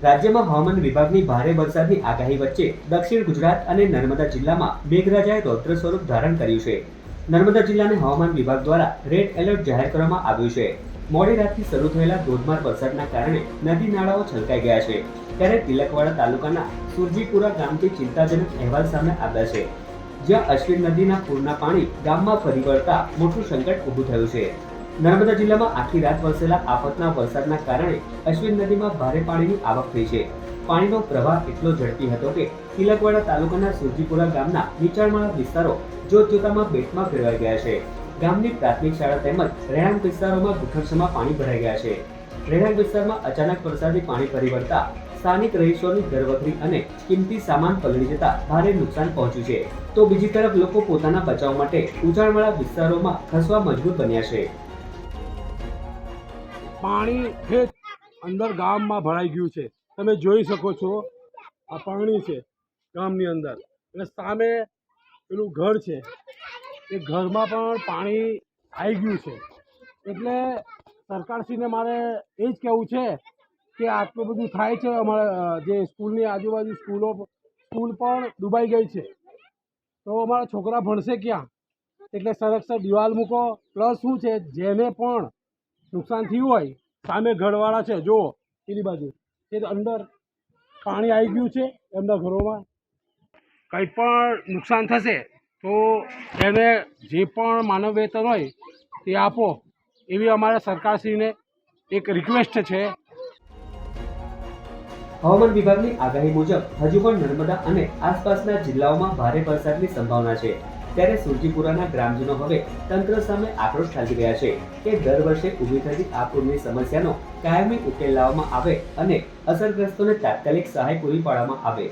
રાજ્યમાં હવામાન વિભાગની ભારે વરસાદની આગાહી વચ્ચે દક્ષિણ ગુજરાત અને નર્મદા જિલ્લામાં મેઘરાજાએ રૌદ્ર સ્વરૂપ ધારણ કર્યું છે. નર્મદા જિલ્લાને હવામાન વિભાગ દ્વારા રેડ એલર્ટ જાહેર કરવામાં આવ્યું છે. મોડી રાતથી શરૂ થયેલા ધોધમાર વરસાદના કારણે નદી નાળાઓ છલકાઈ ગયા છે. ત્યારે તિલકવાડા તાલુકાના સુરજીપુરા ગામથી ચિંતાજનક અહેવાલ સામે આવ્યા છે, જ્યાં અશ્વિન નદીના પૂરના પાણી ગામમાં ફરી વળતા મોટું સંકટ ઊભું થયું છે. નર્મદા જિલ્લામાં આખી રાત વરસેલા આફતના વરસાદના કારણે અશ્વિન નદીમાં ભારે પાણીની આવક થઈ છે. પાણીનો પ્રવાહ એટલો ઝડપી હતો કે તિલકવાડા તાલુકાના સુરજીપુરા ગામના નીચાણવાળા વિસ્તારો જોતજોતામાં બેટમાં ફેરવાઈ ગયા છે. ગામની પ્રાથમિક શાળા તેમજ રહેણાંક વિસ્તારોમાં ઘૂંટણસમાં પાણી ભરાઈ ગયા છે. રહેણાંક વિસ્તારમાં અચાનક વરસાદી પાણી ફરી વળતા સ્થાનિક રહીશોની ઘરવખરી અને કિંમતી સામાન પલળી જતા ભારે નુકસાન પહોંચ્યું છે. તો બીજી તરફ લોકો પોતાના બચાવ માટે ઊંચાણવાળા વિસ્તારોમાં ખસવા મજબૂર બન્યા છે. પાણી ઠેઠ અંદર ગામમાં ભરાઈ ગયું છે. તમે જોઈ શકો છો, આ પાણી છે ગામની અંદર, એટલે સામે પેલું ઘર છે, એ ઘરમાં પણ પાણી આવી ગયું છે. એટલે સરકારશ્રીને મારે એ જ કહેવું છે કે આટલું બધું થાય છે. અમારા જે સ્કૂલની આજુબાજુ સ્કૂલ પણ ડૂબાઈ ગઈ છે, તો અમારા છોકરા ભણશે ક્યાં? એટલે સરક્ષક દિવાલ મૂકો. પ્લસ શું છે, જેને પણ નુકસાન થયું હોય, સામે ઘરવાળા છે, જુઓ પેલી બાજુ, એ અંદર પાણી આવી ગયું છે. એમના ઘરોમાં કંઈ પણ નુકસાન થશે તો એને જે પણ માનવ વેતન હોય તે આપો, એવી અમારા સરકારશ્રીને એક રિક્વેસ્ટ છે. હવામાન વિભાગની આગાહી મુજબ હજુ પણ નર્મદા અને આસપાસના જિલ્લાઓમાં ભારે વરસાદની સંભાવના છે. ત્યારે સુરજીપુરાના ગ્રામજનો હવે તંત્ર સામે આક્રોશ ઠાલવી રહ્યા છે કે દર વર્ષે ઊભી થતી આ પૂરની સમસ્યાનો કાયમી ઉકેલ લાવવામાં આવે અને અસરગ્રસ્તોને તાત્કાલિક સહાય પૂરી પાડવામાં આવે.